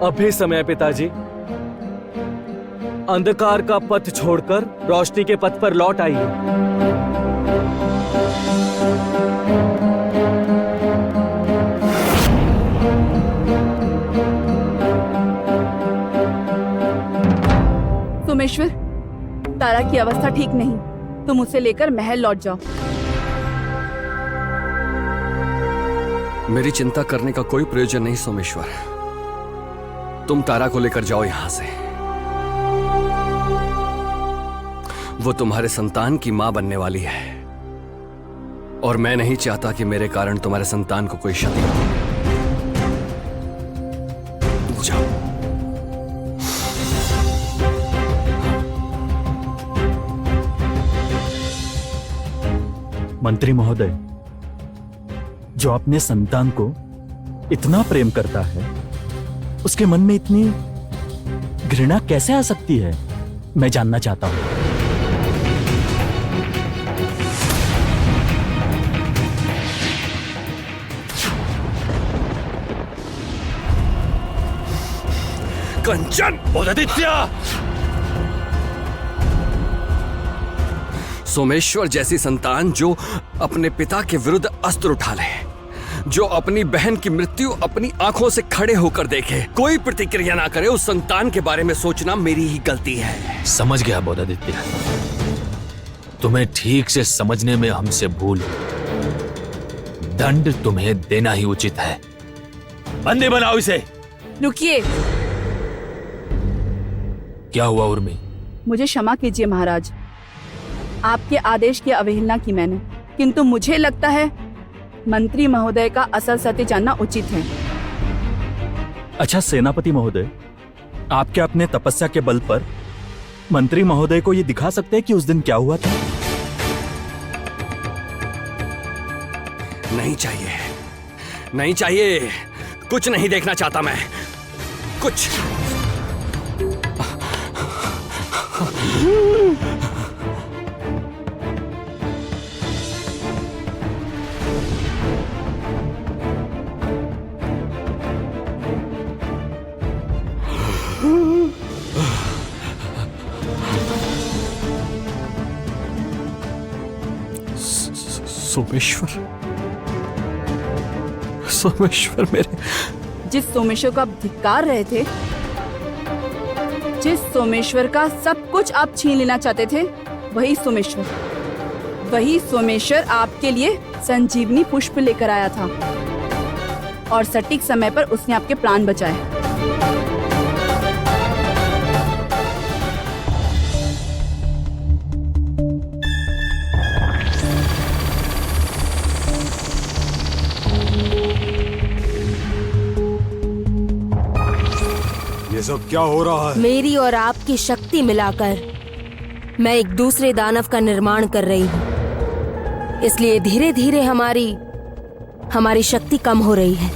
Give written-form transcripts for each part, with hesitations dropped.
अभी समय है पिताजी। अंधकार का पथ छोड़कर रोशनी के पथ पर लौट आइए। सोमेश्वर, तारा की अवस्था ठीक नहीं, तुम उसे लेकर महल लौट जाओ। मेरी चिंता करने का कोई प्रयोजन नहीं सोमेश्वर। तुम तारा को लेकर जाओ यहां से। वो तुम्हारे संतान की मां बनने वाली है और मैं नहीं चाहता कि मेरे कारण तुम्हारे संतान को कोई क्षति हो। जाओ। मंत्री महोदय, जो अपने संतान को इतना प्रेम करता है, उसके मन में इतनी घृणा कैसे आ सकती है, मैं जानना चाहता हूं। कंचन! आदित्य! सोमेश्वर जैसी संतान जो अपने पिता के विरुद्ध अस्त्र उठा ले, जो अपनी बहन की मृत्यु अपनी आंखों से खड़े होकर देखे, कोई प्रतिक्रिया ना करे, उस संतान के बारे में सोचना मेरी ही गलती है। समझ गया बोधादित्य, तुम्हें ठीक से समझने में हमसे भूल। दंड तुम्हें देना ही उचित है। बंदी बनाओ इसे। रुकिए। क्या हुआ उर्मी? मुझे क्षमा कीजिए महाराज, आपके आदेश की अवहेलना की मैंने, किंतु मुझे लगता है मंत्री महोदय का असल सत्य जानना उचित है। अच्छा सेनापति महोदय, आप क्या अपने तपस्या के बल पर मंत्री महोदय को ये दिखा सकते हैं कि उस दिन क्या हुआ था? नहीं चाहिए, नहीं चाहिए, कुछ नहीं देखना चाहता मैं, कुछ। सोमेश्वर, सोमेश्वर मेरे। जिस सोमेश्वर को आप धिक्कार रहे थे, जिस सोमेश्वर का सब कुछ आप छीन लेना चाहते थे, वही सोमेश्वर आपके लिए संजीवनी पुष्प लेकर आया था और सटीक समय पर उसने आपके प्राण बचाए। ये सब क्या हो रहा है? मेरी और आपकी शक्ति मिलाकर मैं एक दूसरे दानव का निर्माण कर रही हूँ, इसलिए धीरे धीरे हमारी शक्ति कम हो रही है।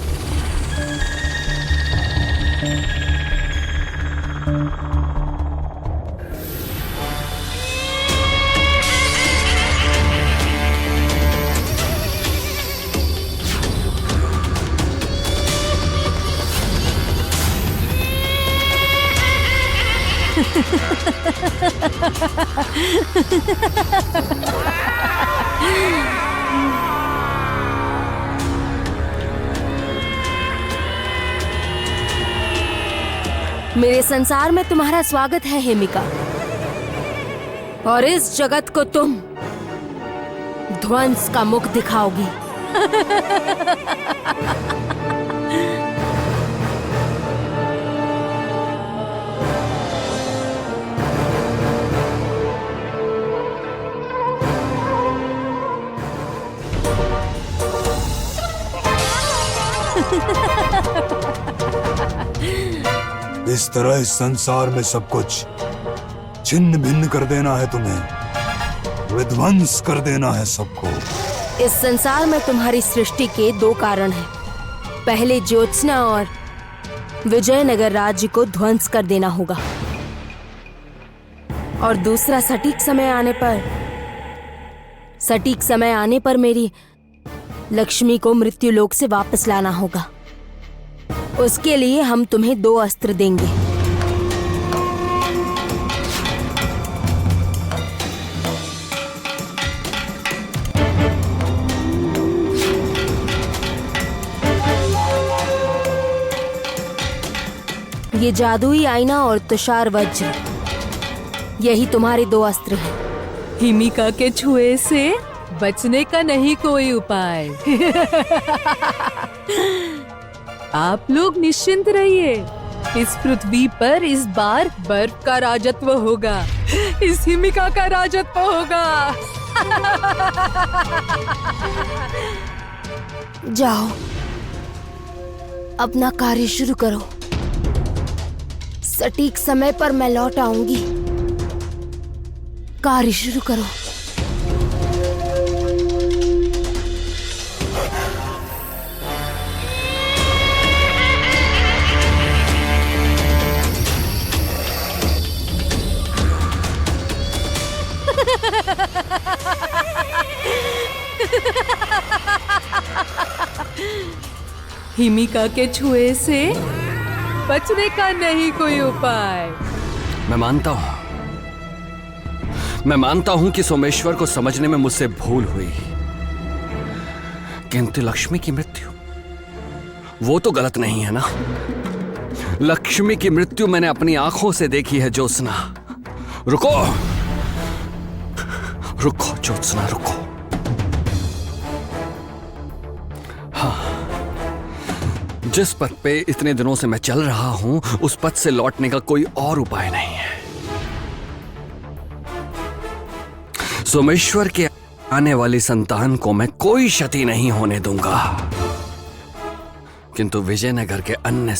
मेरे संसार में तुम्हारा स्वागत है हेमिका, और इस जगत को तुम ध्वंस का मुख दिखाओगी। इस तरह इस संसार में सब कुछ छिन्न भिन्न कर देना है तुम्हें, विध्वंस कर देना है सबको। इस संसार में तुम्हारी सृष्टि के दो कारण हैं। पहले ज्योत्सना और विजयनगर राज्य को ध्वंस कर देना होगा, और दूसरा सटीक समय आने पर मेरी लक्ष्मी को मृत्युलोक से वापस लाना होगा। उसके लिए हम तुम्हें 2 अस्त्र देंगे। ये जादुई आईना और तुषार वज्र, यही तुम्हारे 2 अस्त्र हैं। हिमिका के छुए से बचने का नहीं कोई उपाय। आप लोग निश्चिंत रहिए, इस पृथ्वी पर इस बार बर्फ का राजत्व होगा, इस हिमिका का राजत्व होगा। जाओ, अपना कार्य शुरू करो। सटीक समय पर मैं लौट आऊंगी। कार्य शुरू करो। हिमिका के छुए से बचने का नहीं कोई उपाय। मैं मानता हूं कि सोमेश्वर को समझने में मुझसे भूल हुई, किंतु लक्ष्मी की मृत्यु वो तो गलत नहीं है ना। लक्ष्मी की मृत्यु मैंने अपनी आंखों से देखी है। ज्योत्सना रुको, रुको ज्योत्सना रुको। हाँ, जिस पथ पे इतने दिनों से मैं चल रहा हूं, उस पथ से लौटने का कोई और उपाय नहीं है। सोमेश्वर के आने वाली संतान को मैं कोई क्षति नहीं होने दूंगा, किंतु विजयनगर के अन्य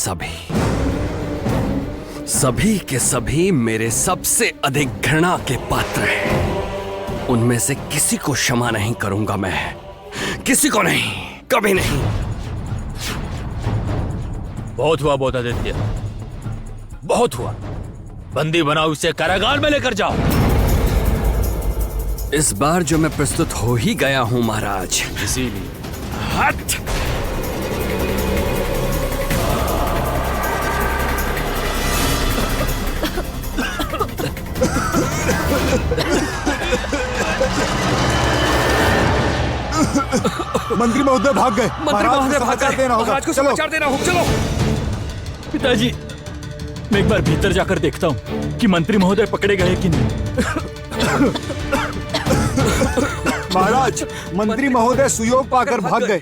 सभी के सभी मेरे सबसे अधिक घृणा के पात्र हैं। उनमें से किसी को क्षमा नहीं करूंगा मैं, किसी को नहीं, कभी नहीं। बहुत हुआ बोधादित्य, बहुत हुआ। बंदी बनाओ, इसे कारागार में लेकर जाओ। इस बार जो मैं प्रस्तुत हो ही गया हूं महाराज, इसीलिए हट। मंत्री महोदय भाग गए। महाराज देना होगा। महाराज को चलो। समाचार देना होगा। चलो पिताजी, मैं एक बार भीतर जाकर देखता हूँ कि मंत्री महोदय पकड़े गए कि नहीं। महाराज, मंत्री महोदय सुयोग पाकर भाग गए।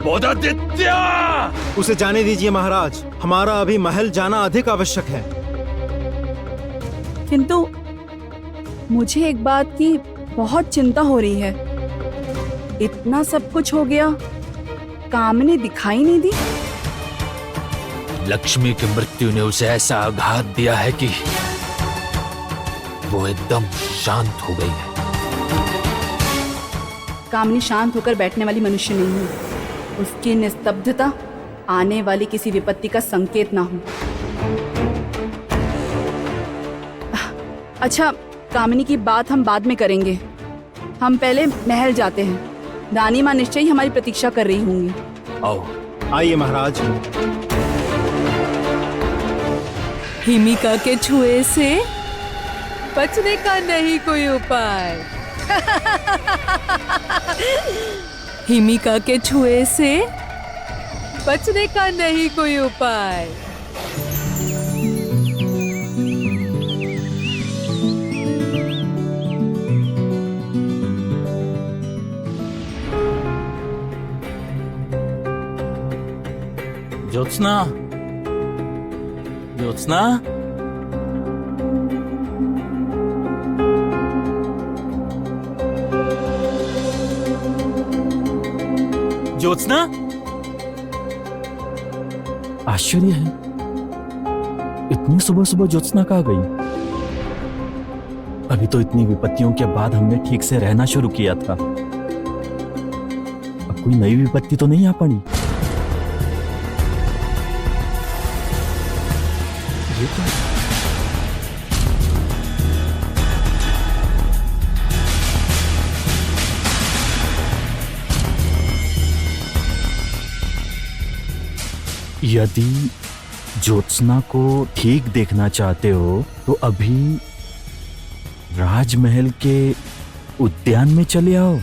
बोधादित्य! उसे जाने दीजिए महाराज, हमारा अभी महल जाना अधिक आवश्यक है। किंतु मुझे एक बात की बहुत चिंता हो रही है। इतना सब कुछ हो गया, कामनी दिखाई नहीं दी। लक्ष्मी की मृत्यु ने उसे ऐसा आघात दिया है कि वो एकदम शांत हो गई है। कामनी शांत होकर बैठने वाली मनुष्य नहीं है। उसकी निस्तब्धता आने वाली किसी विपत्ति का संकेत ना हो। अच्छा, कामिनी की बात हम बाद में करेंगे। हम पहले महल जाते हैं। रानी माँ निश्चय ही हमारी प्रतीक्षा कर रही होंगी। आओ। आइए महाराज। हिमिका के छुए से बचने का नहीं कोई उपाय। हिमिका के छुए से बचने का नहीं कोई उपाय। ज्योत्सना, ज्योत्सना, ज्योत्सना। आश्चर्य है, इतनी सुबह सुबह ज्योत्सना कहाँ गई? अभी तो इतनी विपत्तियों के बाद हमने ठीक से रहना शुरू किया था। अब कोई नई विपत्ति तो नहीं आ पड़ी? ये क्या? यदि ज्योत्सना को ठीक देखना चाहते हो तो अभी राजमहल के उद्यान में चले आओ।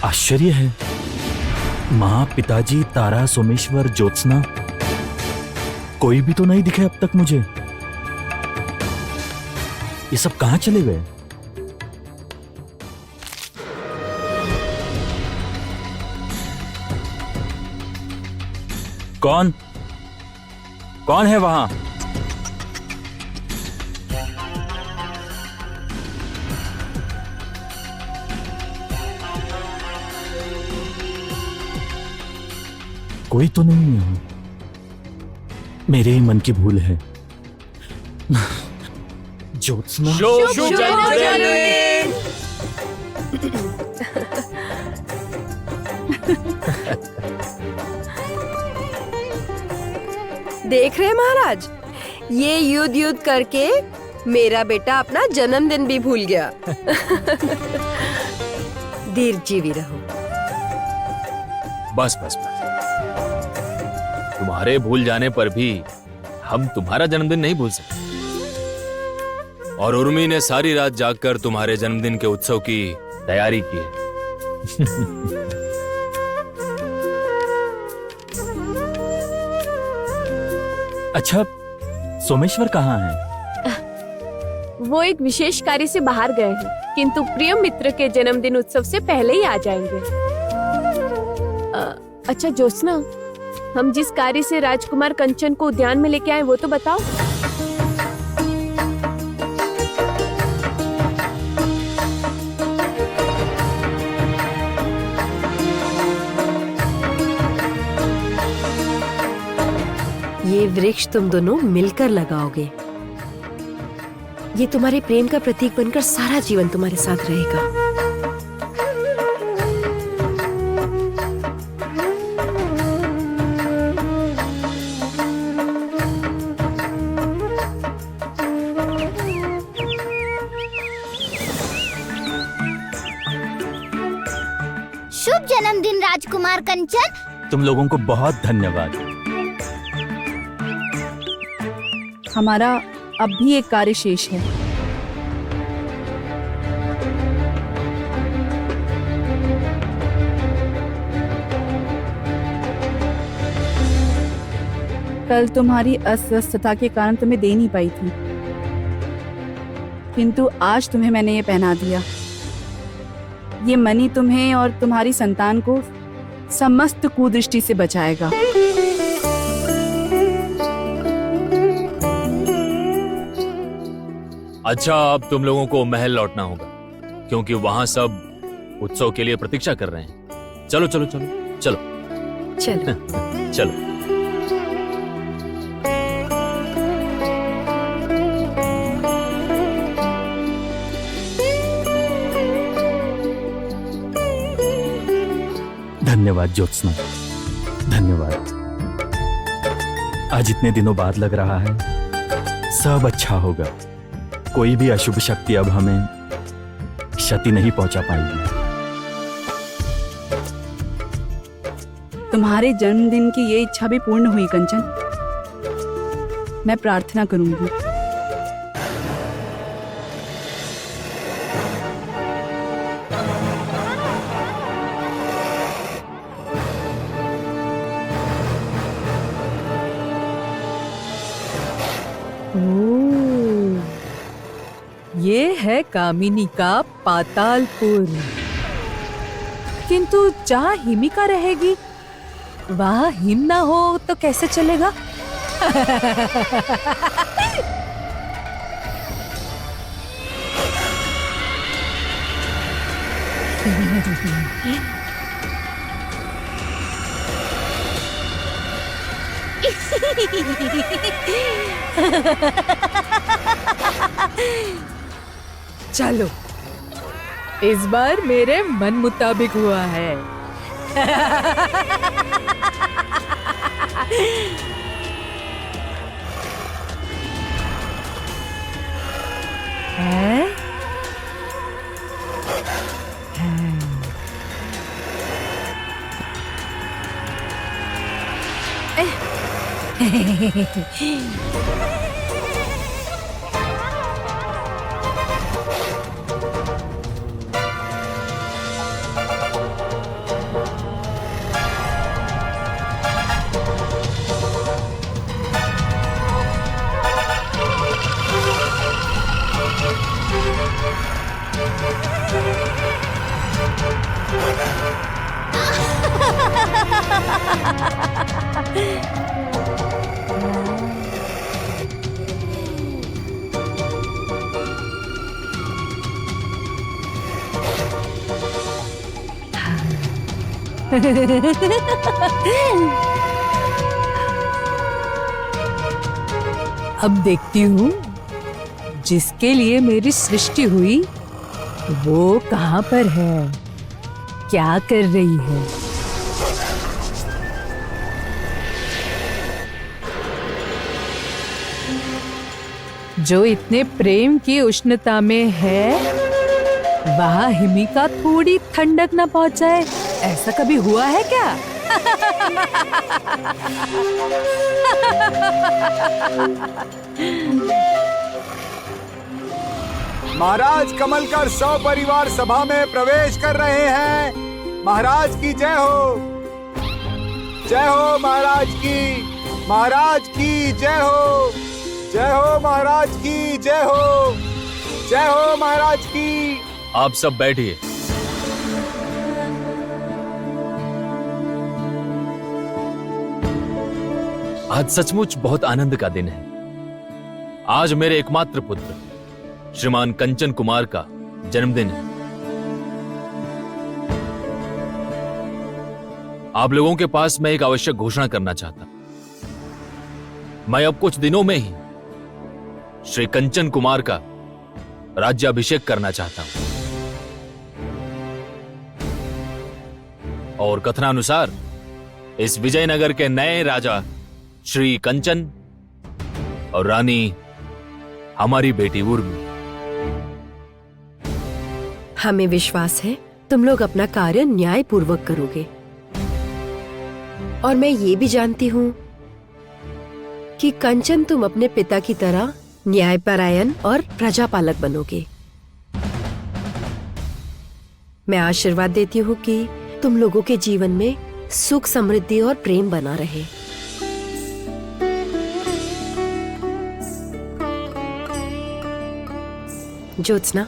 आश्चर्य है, माँ, पिताजी, तारा, सोमेश्वर, ज्योत्सना, कोई भी तो नहीं दिखे अब तक मुझे। ये सब कहां चले गए? कौन कौन है वहां? कोई तो नहीं है। मेरे ही मन की भूल है। ज्योत्सना, शुभ जन्मदिन। देख रहे हैं महाराज, ये युद्ध करके मेरा बेटा अपना जन्मदिन भी भूल गया। दीर्घजीवी रहो। बस बस बस, तुम्हारे भूल जाने पर भी हम तुम्हारा जन्मदिन नहीं भूल सकते। और उर्मी ने सारी रात जागकर तुम्हारे जन्मदिन के उत्सव की तैयारी की है। अच्छा, सोमेश्वर कहाँ है? वो एक विशेष कार्य से बाहर गए हैं, किंतु प्रिय मित्र के जन्मदिन उत्सव से पहले ही आ जाएंगे। अच्छा ज्योत्सना, हम जिस कार्य से राजकुमार कंचन को उद्यान में लेके आए वो तो बताओ। ये वृक्ष तुम दोनों मिलकर लगाओगे। ये तुम्हारे प्रेम का प्रतीक बनकर सारा जीवन तुम्हारे साथ रहेगा। शुभ जन्मदिन राजकुमार कंचन। तुम लोगों को बहुत धन्यवाद। हमारा अब भी एक कार्य शेष है। कल तुम्हारी अस्वस्थता के कारण तुम्हें दे नहीं पाई थी, किंतु आज तुम्हें मैंने ये पहना दिया। ये मणि तुम्हें और तुम्हारी संतान को समस्त कुदृष्टि से बचाएगा। अच्छा, अब तुम लोगों को महल लौटना होगा, क्योंकि वहां सब उत्सव के लिए प्रतीक्षा कर रहे हैं। चलो चलो चलो चलो चलो चलो। धन्यवाद ज्योत्सना, धन्यवाद। आज इतने दिनों बाद लग रहा है सब अच्छा होगा। कोई भी अशुभ शक्ति अब हमें क्षति नहीं पहुंचा पाएगी। तुम्हारे जन्मदिन की ये इच्छा भी पूर्ण हुई कंचन। मैं प्रार्थना करूंगी। ये है कामिनी का पातालपुर। किंतु जहाँ हिमिका रहेगी वहाँ हिम ना हो तो कैसे चलेगा? चलो, इस बार मेरे मन मुताबिक हुआ है। हैं? अब देखती हूँ जिसके लिए मेरी सृष्टि हुई वो कहाँ पर है, क्या कर रही है। जो इतने प्रेम की उष्णता में है वहाँ हिमिका थोड़ी ठंडक ना पहुंचाए, ऐसा कभी हुआ है क्या? महाराज कमलकर सौ परिवार सभा में प्रवेश कर रहे हैं। महाराज की जय हो, जय हो महाराज की जय हो, जय हो महाराज की जय हो, जय हो महाराज की। आप सब बैठिए। आज सचमुच बहुत आनंद का दिन है। आज मेरे एकमात्र पुत्र श्रीमान कंचन कुमार का जन्मदिन है। आप लोगों के पास मैं एक आवश्यक घोषणा करना चाहता। मैं अब कुछ दिनों में ही श्री कंचन कुमार का राज्याभिषेक करना चाहता हूं। और कथनानुसार इस विजयनगर के नए राजा श्री कंचन और रानी हमारी बेटी उर्मी। हमें विश्वास है तुम लोग अपना कार्य न्यायपूर्वक करोगे, और मैं ये भी जानती हूँ कि कंचन तुम अपने पिता की तरह न्यायपरायण और प्रजापालक बनोगे। मैं आशीर्वाद देती हूँ कि तुम लोगों के जीवन में सुख, समृद्धि और प्रेम बना रहे। ज्योत्सना,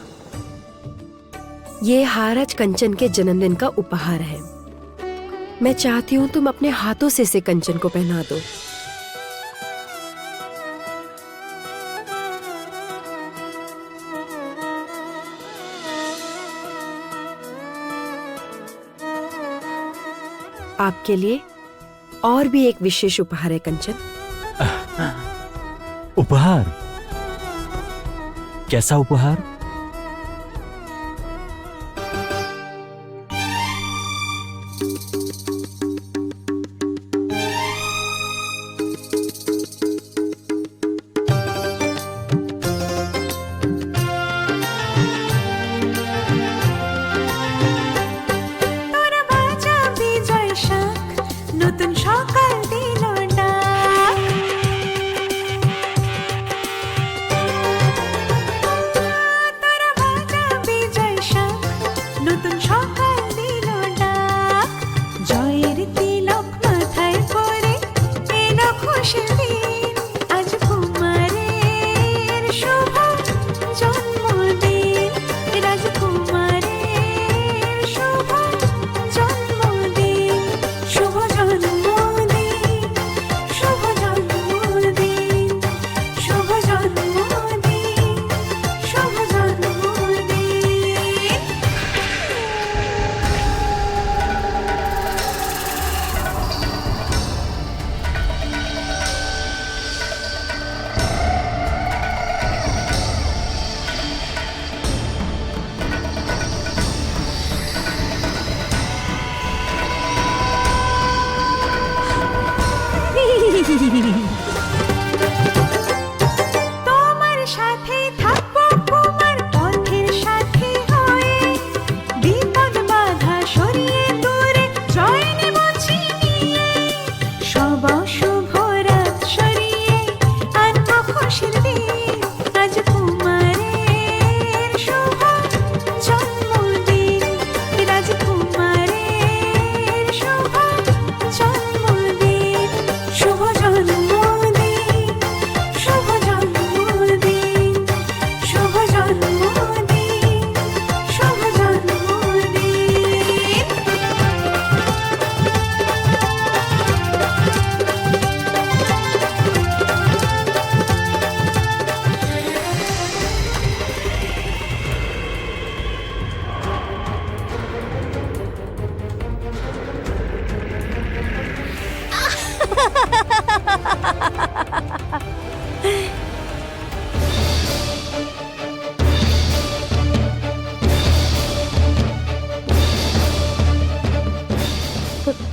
ये हार आज कंचन के जन्मदिन का उपहार है। मैं चाहती हूँ तुम अपने हाथों से इसे कंचन को पहना दो। आपके लिए और भी एक विशेष उपहार है कंचन। उपहार? कैसा उपहार?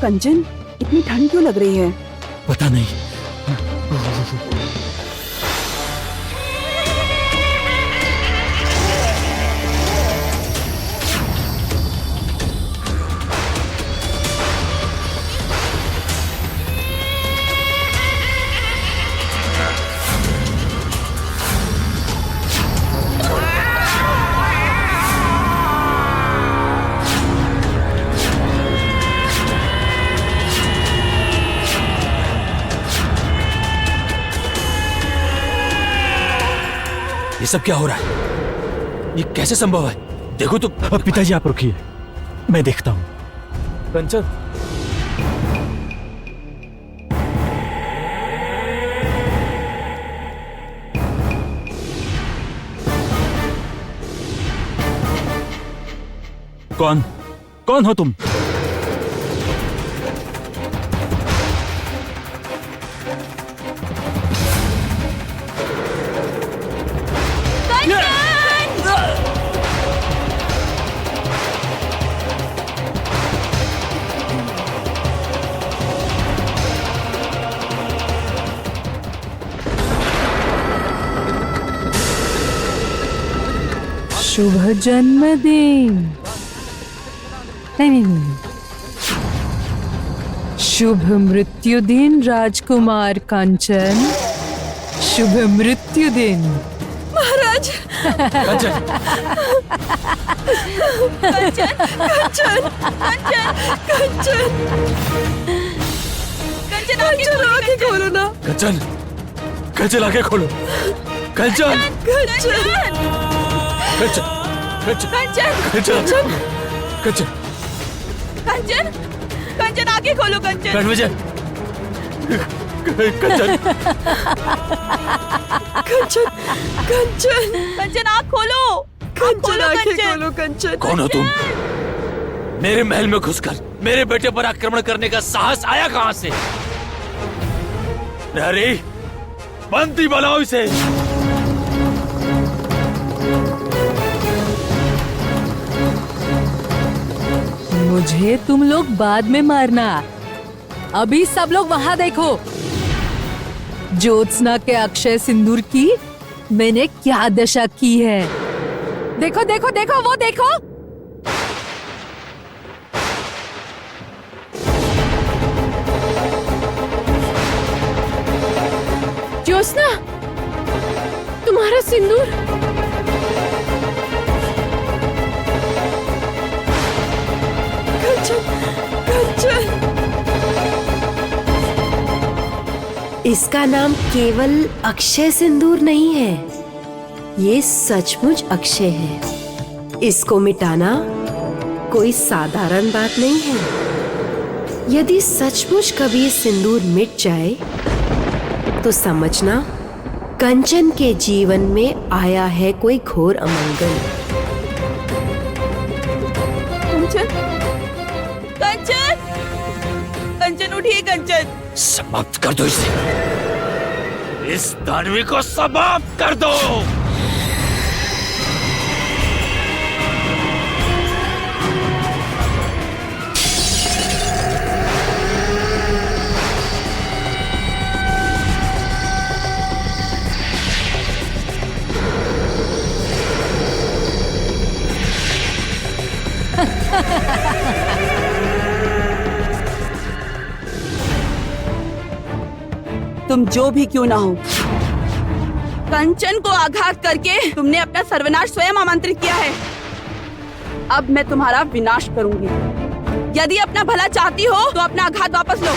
कंचन, इतनी ठंड क्यों लग रही है? पता नहीं। ये सब क्या हो रहा है? ये कैसे संभव है? देखो तो। पिताजी आप रुकिए, मैं देखता हूं। कंचन, कौन हो तुम? शुभ जन्मदिन। नहीं, शुभ मृत्यु दिन राजकुमार कंचन। शुभ मृत्यु दिन महाराज। कंचन, कंचन, कंचन, कंचन, कंचन, आंखें खोलो ना। कंचन, कंचन आंखें खोलो। कंचन, कंचन, कंचन, कंचन, कंचन, कंचन, कंचन, कंचन, आंखें खोलो कंचन। रणविजय, कंचन, कंचन, कंचन, कंचन, आंख खोलो। कंचन, आंखें खोलो कंचन। कौन हो तुम? मेरे महल में घुसकर मेरे बेटे पर आक्रमण करने का साहस आया कहां से? प्रहरी, बंदी बनाओ इसे। मुझे तुम लोग बाद में मारना, अभी सब लोग वहां देखो। ज्योत्सना के अक्षय सिंदूर की मैंने क्या दशा की है। देखो देखो देखो, वो देखो। ज्योत्सना, तुम्हारा सिंदूर। कंचन, कंचन। इसका नाम केवल अक्षय सिंदूर नहीं है, ये सचमुच अक्षय है। इसको मिटाना कोई साधारण बात नहीं है। यदि सचमुच कभी ये सिंदूर मिट जाए तो समझना कंचन के जीवन में आया है कोई घोर अमंगल। कंचन, कंचन, कंचन, उठिए कंचन। समाप्त कर दो इसे। इस दानवी को समाप्त कर दो। तुम जो भी क्यों ना हो, कंचन को आघात करके तुमने अपना सर्वनाश स्वयं आमंत्रित किया है। अब मैं तुम्हारा विनाश करूंगी। यदि अपना भला चाहती हो तो अपना आघात वापस लो।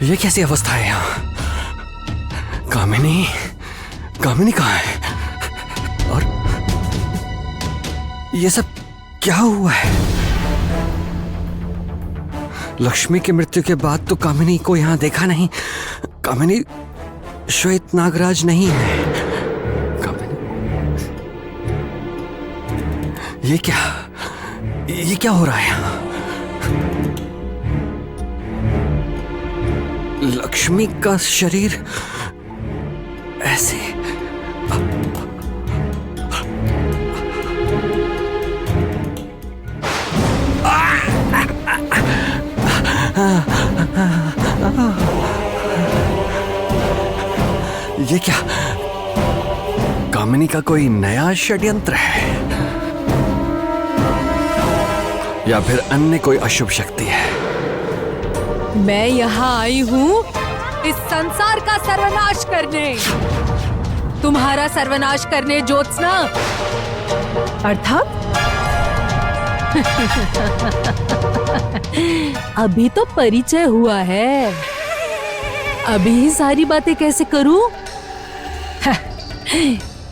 ये कैसी अवस्था है यहाँ? कामिनी कहाँ है? और ये सब क्या हुआ है? लक्ष्मी की मृत्यु के बाद तो कामिनी को यहाँ देखा नहीं। कामिनी श्वेत नागराज नहीं है। कामिनी, ये क्या हो रहा है यहाँ? लक्ष्मी का शरीर ऐसे ये क्या? कामिनी का कोई नया षड्यंत्र है या फिर अन्य कोई अशुभ शक्ति है? मैं यहाँ आई हूँ इस संसार का सर्वनाश करने, तुम्हारा सर्वनाश करने, ज्योत्सना। अर्थात अभी तो परिचय हुआ है, अभी ही सारी बातें कैसे करूं?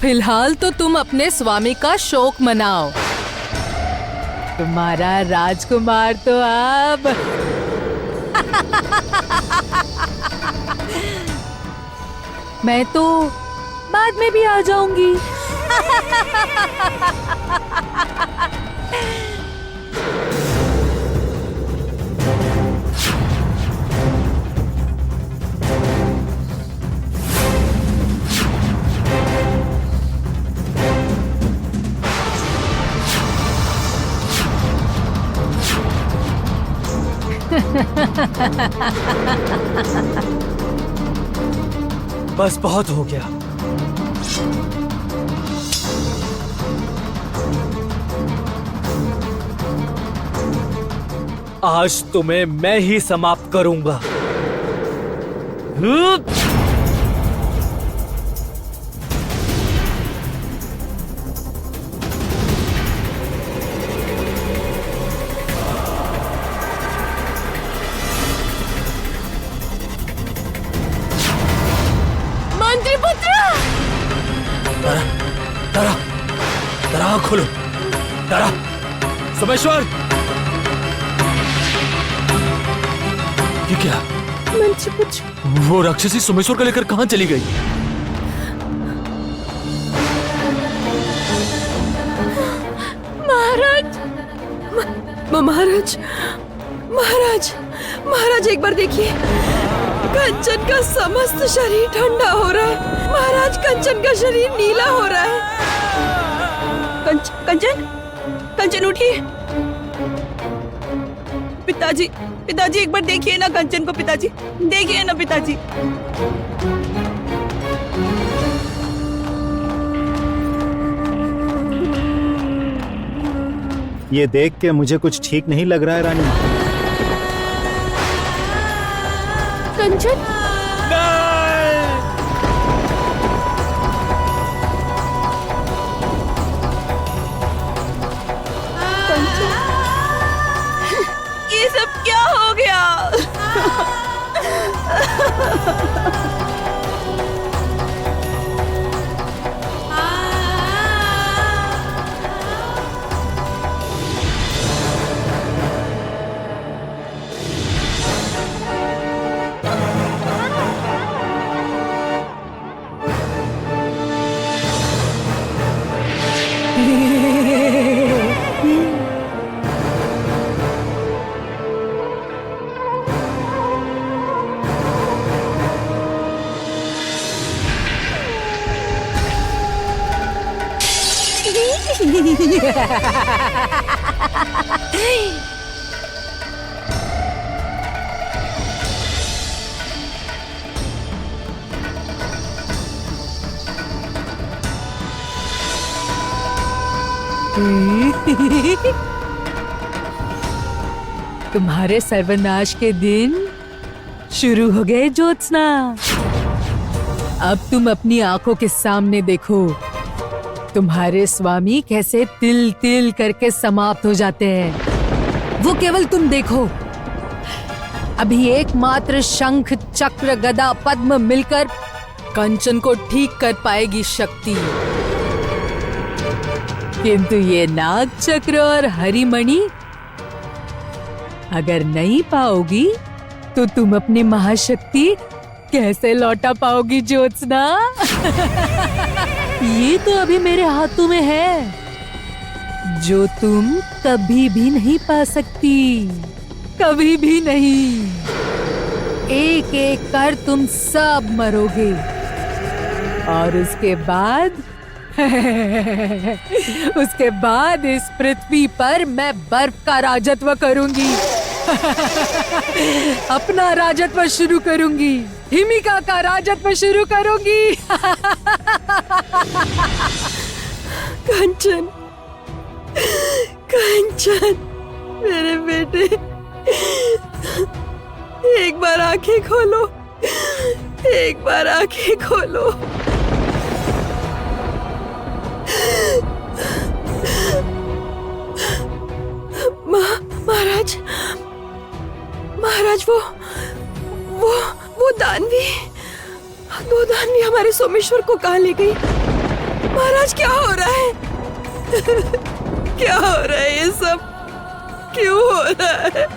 फिलहाल तो तुम अपने स्वामी का शोक मनाओ। तुम्हारा राजकुमार तो अब मैं तो बाद में भी आ जाऊंगी। बस बहुत हो गया। आज तुम्हें मैं ही समाप्त करूंगा। दरा खोलो, दरा। सोमेश्वर, ये क्या? वो राक्षसी सोमेश्वर को लेकर कहां चली गई? महाराज एक बार देखिए, कंचन का समस्त शरीर ठंडा हो रहा है। महाराज, कंचन का शरीर नीला हो रहा है। कंचन उठिए। पिताजी एक बार देखिए ना कंचन को। पिताजी देखिए ना पिताजी। ये देख के मुझे कुछ ठीक नहीं लग रहा है रानी। कंचन, ये सब क्या हो गया? तुम्हारे सर्वनाश के दिन शुरू हो गए ज्योत्सना। अब तुम अपनी आंखों के सामने देखो तुम्हारे स्वामी कैसे तिल तिल करके समाप्त हो जाते हैं। वो केवल तुम देखो। अभी एकमात्र शंख चक्र गदा पद्म मिलकर कंचन को ठीक कर पाएगी शक्ति, किंतु ये नाग चक्र और हरिमणि अगर नहीं पाओगी तो तुम अपनी महाशक्ति कैसे लौटा पाओगी ज्योत्सना? ये तो अभी मेरे हाथों में है, जो तुम कभी भी नहीं पा सकती, कभी भी नहीं। एक एक कर तुम सब मरोगे और उसके बाद इस पृथ्वी पर मैं बर्फ का राजत्व करूंगी। अपना राजत्व शुरू करूंगी, हिमिका का राजत्व शुरू करूंगी। कंचन, कंचन, मेरे बेटे, एक बार आंखें खोलो, एक बार आंखें खोलो। महाराज, महाराज, वो दानवी हमारे सोमेश्वर को कहाँ ले गई? महाराज, क्या हो रहा है? क्या हो रहा है? ये सब क्यों हो रहा है?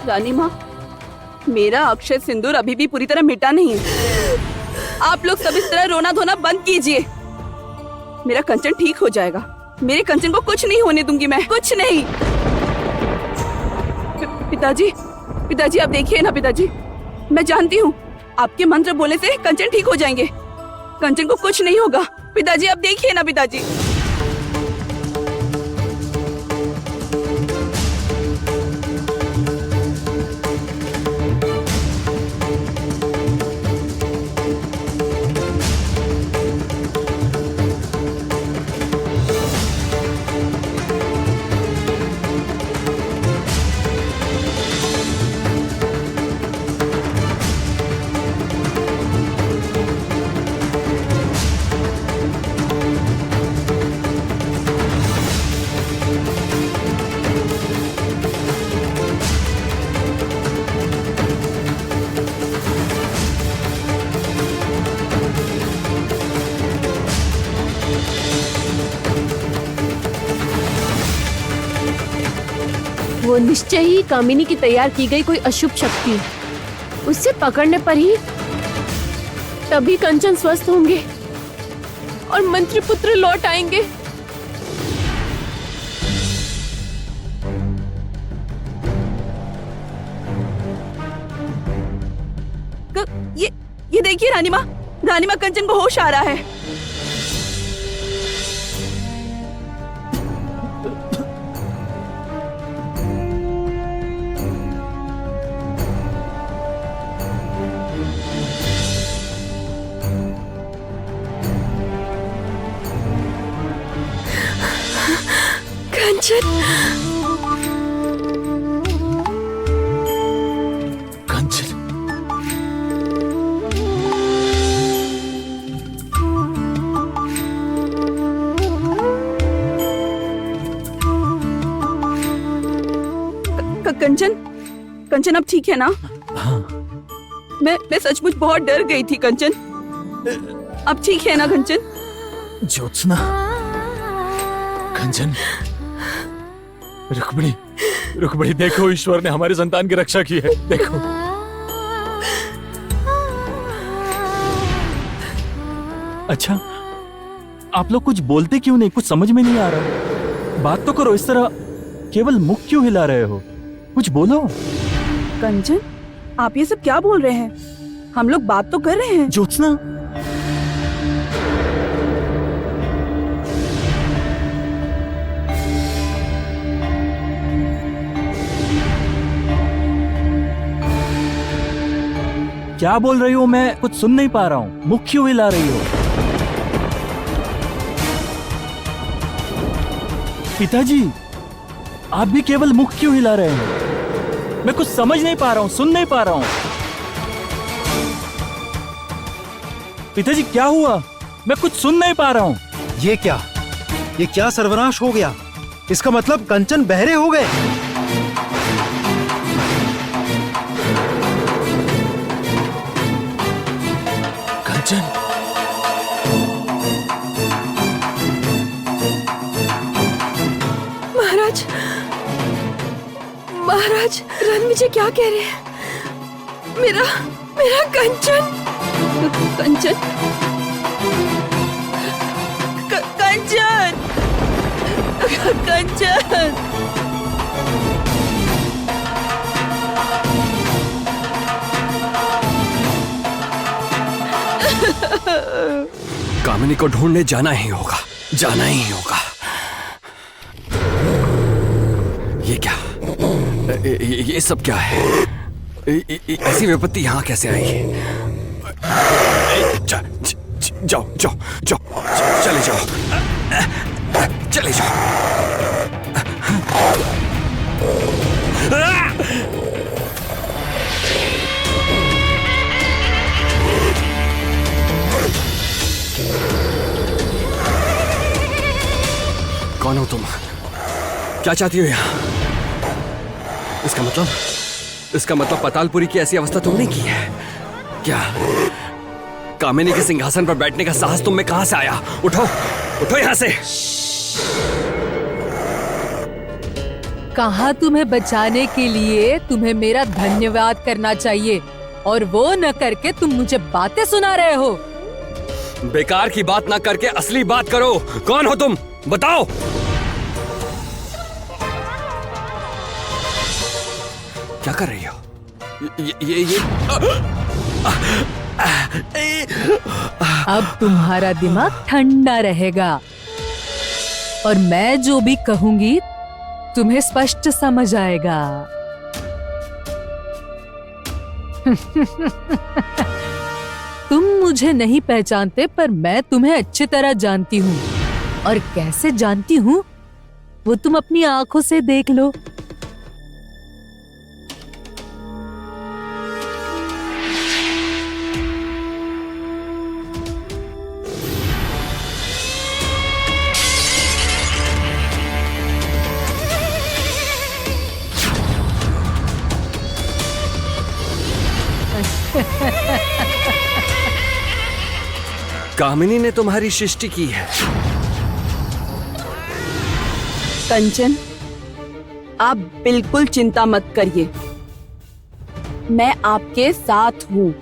रानी माँ, मेरा अक्षय सिंदूर अभी भी पूरी तरह मिटा नहीं है। आप लोग सब इस तरह रोना धोना बंद कीजिए। मेरा कंचन ठीक हो जाएगा। मेरे कंचन को कुछ नहीं होने दूंगी मैं, कुछ नहीं। पिताजी, पिताजी आप देखिए ना पिताजी, मैं जानती हूँ आपके मंत्र बोलने से कंचन ठीक हो जाएंगे। कंचन को कुछ नहीं होगा। पिताजी आप देखिए ना पिताजी। वो निश्चय ही कामिनी की तैयार की गई कोई अशुभ शक्ति है। उससे पकड़ने पर ही तभी कंचन स्वस्थ होंगे और मंत्री पुत्र लौट आएंगे। ये देखिए रानी माँ कंचन को होश आ रहा है। कंचन, कंचन, कंचन, कंचन अब ठीक है ना? हाँ। मैं सचमुच बहुत डर गई थी कंचन। अब ठीक है ना कंचन? ज्योत्सना, कंचन, रुक्मिणी, रुक्मिणी देखो, ईश्वर ने हमारे संतान की रक्षा की है, देखो। अच्छा, आप लोग कुछ बोलते क्यों नहीं? कुछ समझ में नहीं आ रहा। बात तो करो। इस तरह केवल मुख क्यों हिला रहे हो? कुछ बोलो। कंचन, आप ये सब क्या बोल रहे हैं? हम लोग बात तो कर रहे हैं। ज्योत्सना, क्या बोल रही हो? मैं कुछ सुन नहीं पा रहा हूँ। मुख क्यों हिला रही हो? पिताजी, आप भी केवल मुख क्यों हिला रहे हैं? मैं कुछ समझ नहीं पा रहा हूँ, सुन नहीं पा रहा हूँ। पिताजी क्या हुआ? मैं कुछ सुन नहीं पा रहा हूँ। ये क्या सर्वनाश हो गया? इसका मतलब कंचन बहरे हो गए। कंचन, महाराज, महाराज, रणविजय क्या कह रहे हैं? मेरा मेरा कंचन, कंचन, कंचन, कंचन। कामिनी को ढूंढने जाना ही होगा, जाना ही होगा। ये क्या? ये सब क्या है? ऐसी विपत्ति यहाँ कैसे आई? जाओ जाओ जाओ, चले जाओ, चले जाओ। कौन हो तुम? क्या चाहती हो यहाँ? इसका मतलब पतालपुरी की ऐसी अवस्था तुमने की है क्या? कामिनी के सिंहासन पर बैठने का साहस तुम में कहां से आया? उठो, उठो यहां से। कहा तुम्हें बचाने के लिए तुम्हें मेरा धन्यवाद करना चाहिए, और वो न करके तुम मुझे बातें सुना रहे हो। बेकार की बात ना करके असली बात करो। कौन हो तुम? बताओ। क्या कर रही हो? ये अब तुम्हारा दिमाग ठंडा रहेगा, और मैं जो भी कहूंगी तुम्हें स्पष्ट समझ आएगा। तुम मुझे नहीं पहचानते, पर मैं तुम्हें अच्छी तरह जानती हूँ, और कैसे जानती हूँ वो तुम अपनी आंखों से देख लो। कामिनी ने तुम्हारी सृष्टि की है। कंचन, आप बिल्कुल चिंता मत करिए, मैं आपके साथ हूँ,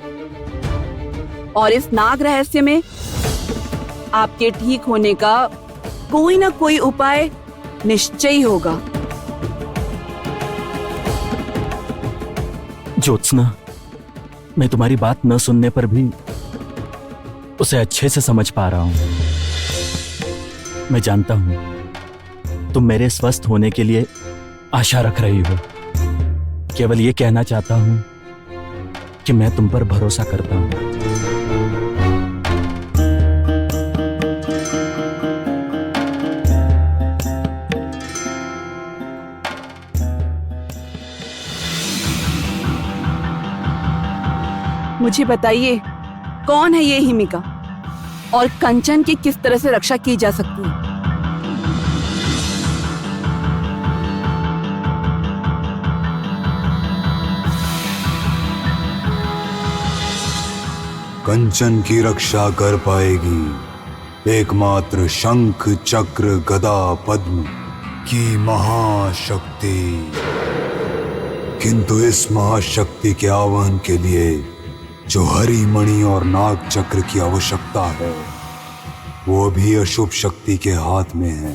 और इस नाग रहस्य में आपके ठीक होने का कोई ना कोई उपाय निश्चय ही होगा। ज्योत्सना, मैं तुम्हारी बात न सुनने पर भी उसे अच्छे से समझ पा रहा हूं। मैं जानता हूं तुम मेरे स्वस्थ होने के लिए आशा रख रही हो। केवल ये कहना चाहता हूं कि मैं तुम पर भरोसा करता हूं। मुझे बताइए, कौन है ये हिमिका, और कंचन की किस तरह से रक्षा की जा सकती है? कंचन की रक्षा कर पाएगी एकमात्र शंख चक्र गदा पद्म की महाशक्ति। किंतु इस महाशक्ति के आवाहन के लिए जो हरी मणि और नाग चक्र की आवश्यकता है, वो भी अशुभ शक्ति के हाथ में है।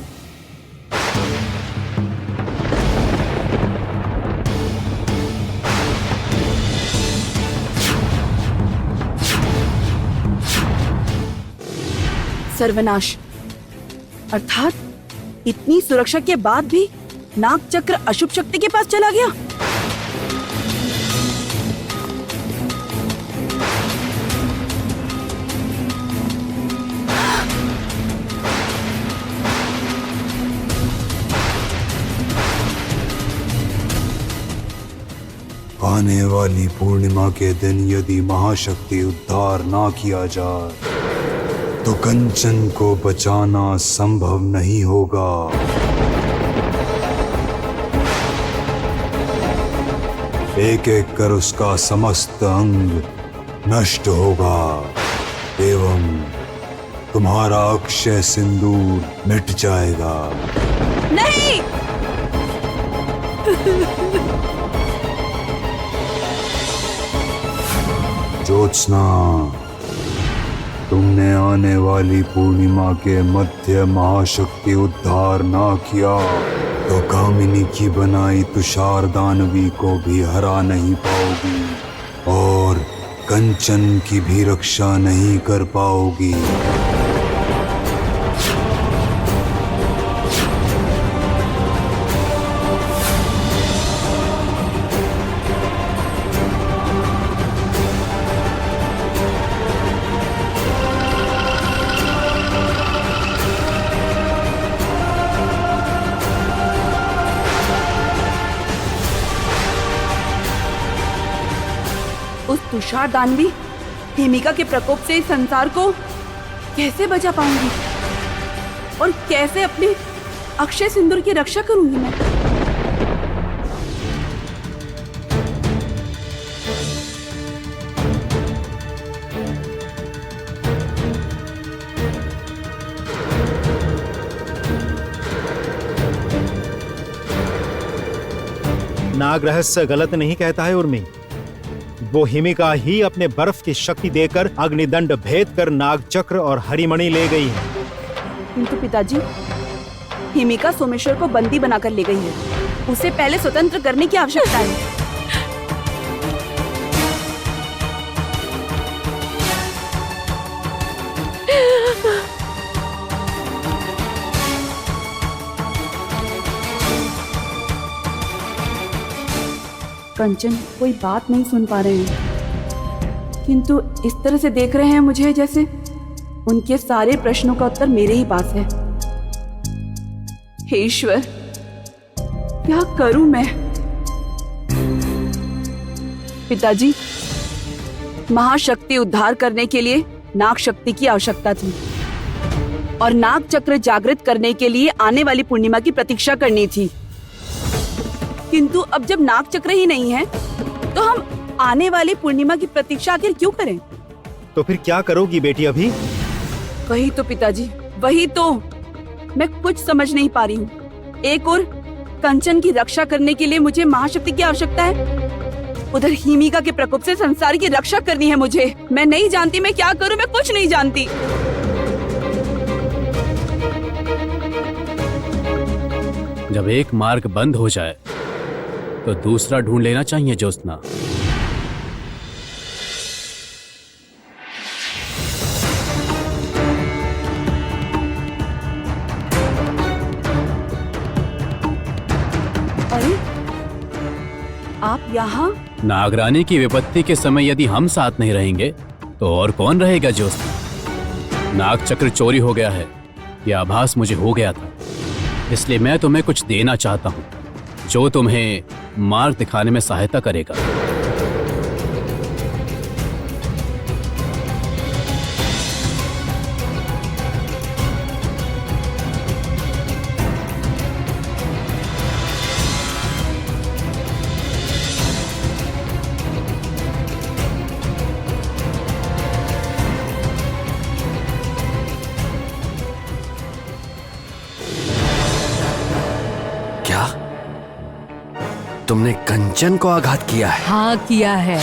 सर्वनाश, अर्थात इतनी सुरक्षा के बाद भी नाग चक्र अशुभ शक्ति के पास चला गया। आने वाली पूर्णिमा के दिन यदि महाशक्ति उद्धार ना किया जाए तो कंचन को बचाना संभव नहीं होगा। एक एक कर उसका समस्त अंग नष्ट होगा एवं तुम्हारा अक्षय सिंदूर मिट जाएगा। नहीं! ज्योत्सना, तुमने आने वाली पूर्णिमा के मध्य महाशक्ति उद्धार ना किया तो कामिनी की बनाई तुषार दानवी को भी हरा नहीं पाओगी और कंचन की भी रक्षा नहीं कर पाओगी। उस तुषार दानवी हिमिका के प्रकोप से इस संसार को कैसे बचा पाऊंगी और कैसे अपने अक्षय सिंदूर की रक्षा करूंगी मैं? नाग रहस्य गलत नहीं कहता है उर्मी। वो हिमिका ही अपने बर्फ की शक्ति देकर अग्निदंड भेद कर नाग चक्र और हरिमणि ले गई है। किंतु पिताजी, हिमिका सोमेश्वर को बंदी बनाकर ले गई है। उसे पहले स्वतंत्र करने की आवश्यकता है। कंचन कोई बात नहीं सुन पा रहे हैं, किंतु इस तरह से देख रहे हैं मुझे जैसे उनके सारे प्रश्नों का उत्तर मेरे ही पास है। हे ईश्वर, क्या करूं मैं? पिताजी, महाशक्ति उद्धार करने के लिए नाग शक्ति की आवश्यकता थी और नाग चक्र जागृत करने के लिए आने वाली पूर्णिमा की प्रतीक्षा करनी थी। किंतु अब जब नाग चक्र ही नहीं है तो हम आने वाली पूर्णिमा की प्रतीक्षा आखिर क्यों करें? तो फिर क्या करोगी बेटी अभी? वही तो पिताजी, वही तो मैं कुछ समझ नहीं पा रही हूँ। एक और कंचन की रक्षा करने के लिए मुझे महाशक्ति की आवश्यकता है, उधर हिमिका के प्रकोप से संसार की रक्षा करनी है मुझे। मैं नहीं जानती मैं क्या करूँ, मैं कुछ नहीं जानती। जब एक मार्ग बंद हो जाए तो दूसरा ढूंढ लेना चाहिए ज्योत्सना। अरे, आप यहाँ? नागरानी की विपत्ति के समय यदि हम साथ नहीं रहेंगे तो और कौन रहेगा ज्योत्सना? नाग चक्र चोरी हो गया है, यह आभास मुझे हो गया था। इसलिए मैं तुम्हें कुछ देना चाहता हूँ जो तुम्हें मार्ग दिखाने में सहायता करेगा। क्या तुमने कंचन को आघात किया है? हाँ, किया है,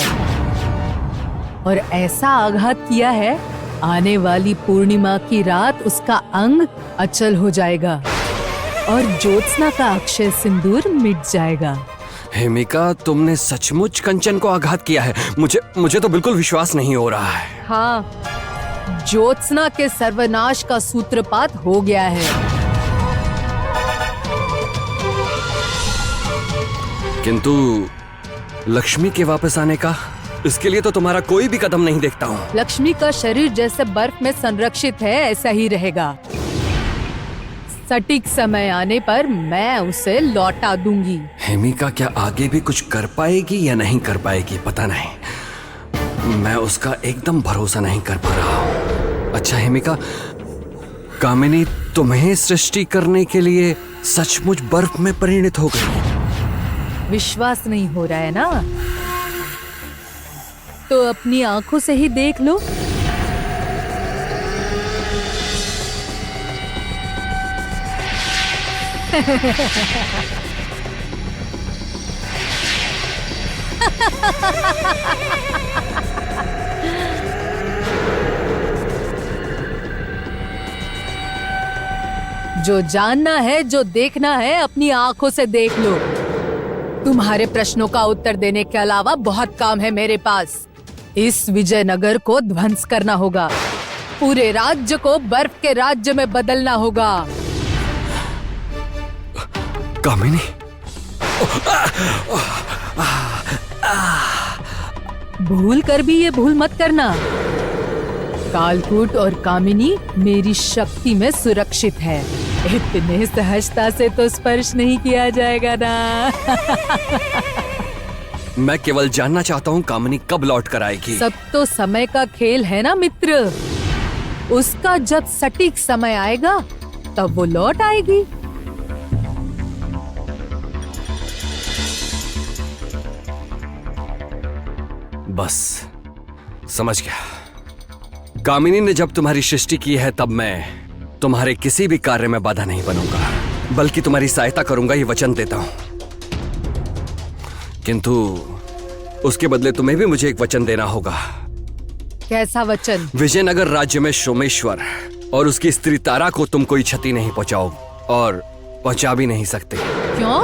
और ऐसा आघात किया है आने वाली पूर्णिमा की रात उसका अंग अचल हो जाएगा और ज्योत्सना का अक्षय सिंदूर मिट जाएगा। हिमिका, तुमने सचमुच कंचन को आघात किया है? मुझे तो बिल्कुल विश्वास नहीं हो रहा है। हाँ, ज्योत्सना के सर्वनाश का सूत्रपात हो गया है। किंतु लक्ष्मी के वापस आने का, इसके लिए तो तुम्हारा कोई भी कदम नहीं देखता हूँ। लक्ष्मी का शरीर जैसे बर्फ में संरक्षित है ऐसा ही रहेगा। सटीक समय आने पर मैं उसे लौटा दूंगी। हिमिका क्या आगे भी कुछ कर पाएगी या नहीं कर पाएगी पता नहीं। मैं उसका एकदम भरोसा नहीं कर पा रहा हूँ। अच्छा हिमिका, कामिनी तुम्हें सृष्टि करने के लिए सचमुच बर्फ में परिणत हो गई? विश्वास नहीं हो रहा है ना? तो अपनी आंखों से ही देख लो। जो जानना है, जो देखना है, अपनी आंखों से देख लो। तुम्हारे प्रश्नों का उत्तर देने के अलावा बहुत काम है मेरे पास। इस विजयनगर को ध्वंस करना होगा। पूरे राज्य को बर्फ के राज्य में बदलना होगा। कामिनी, भूल कर भी ये भूल मत करना। कालकूट और कामिनी मेरी शक्ति में सुरक्षित है। इतने सहजता से तो स्पर्श नहीं किया जाएगा ना। मैं केवल जानना चाहता हूँ कामिनी कब लौट कर आएगी। सब तो समय का खेल है ना मित्र। उसका जब सटीक समय आएगा तब वो लौट आएगी। बस समझ गया। कामिनी ने जब तुम्हारी सृष्टि की है तब मैं तुम्हारे किसी भी कार्य में बाधा नहीं बनूंगा, बल्कि तुम्हारी सहायता करूंगा, ये वचन देता हूं। किंतु उसके बदले तुम्हें भी मुझे एक वचन देना होगा। कैसा वचन? विजयनगर राज्य में सोमेश्वर और उसकी स्त्री तारा को तुम कोई क्षति नहीं पहुंचाओ, और पहुंचा भी नहीं सकते। क्यों?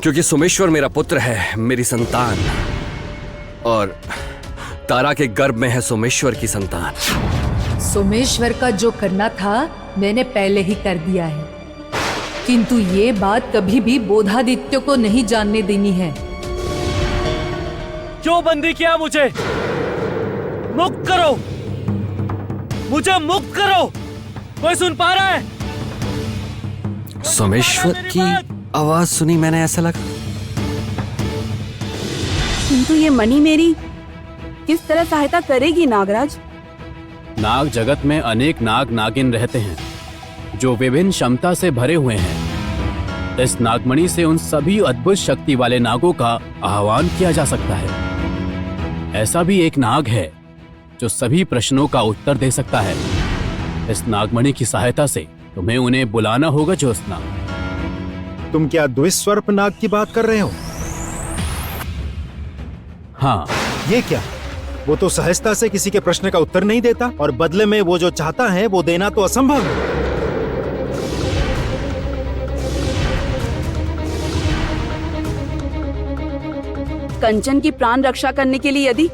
क्योंकि सोमेश्वर मेरा पुत्र है, मेरी संतान, और तारा के गर्भ में है सोमेश्वर की संतान। सोमेश्वर का जो करना था मैंने पहले ही कर दिया है, किंतु ये बात कभी भी बोधादित्य को नहीं जानने देनी है। क्यों बंदी किया मुझे? मुक्त करो, मुझे मुक्त करो। कोई सुन पा रहा है? सोमेश्वर की आवाज सुनी मैंने, ऐसा लगा। किंतु ये मणि मेरी किस तरह सहायता करेगी नागराज? नाग जगत में अनेक नाग नागिन रहते हैं जो विभिन्न क्षमता से भरे हुए हैं। इस नागमणि से उन सभी अद्भुत शक्ति वाले नागों का आह्वान किया जा सकता है। ऐसा भी एक नाग है जो सभी प्रश्नों का उत्तर दे सकता है। इस नागमणि की सहायता से तुम्हें उन्हें बुलाना होगा ज्योत्सना। तुम क्या द्विस्वर्प नाग की बात कर रहे हो? हाँ। ये क्या? वो तो सहजता से किसी के प्रश्न का उत्तर नहीं देता, और बदले में वो जो चाहता है वो देना तो असंभव है। कंचन की प्राण रक्षा करने के लिए यदि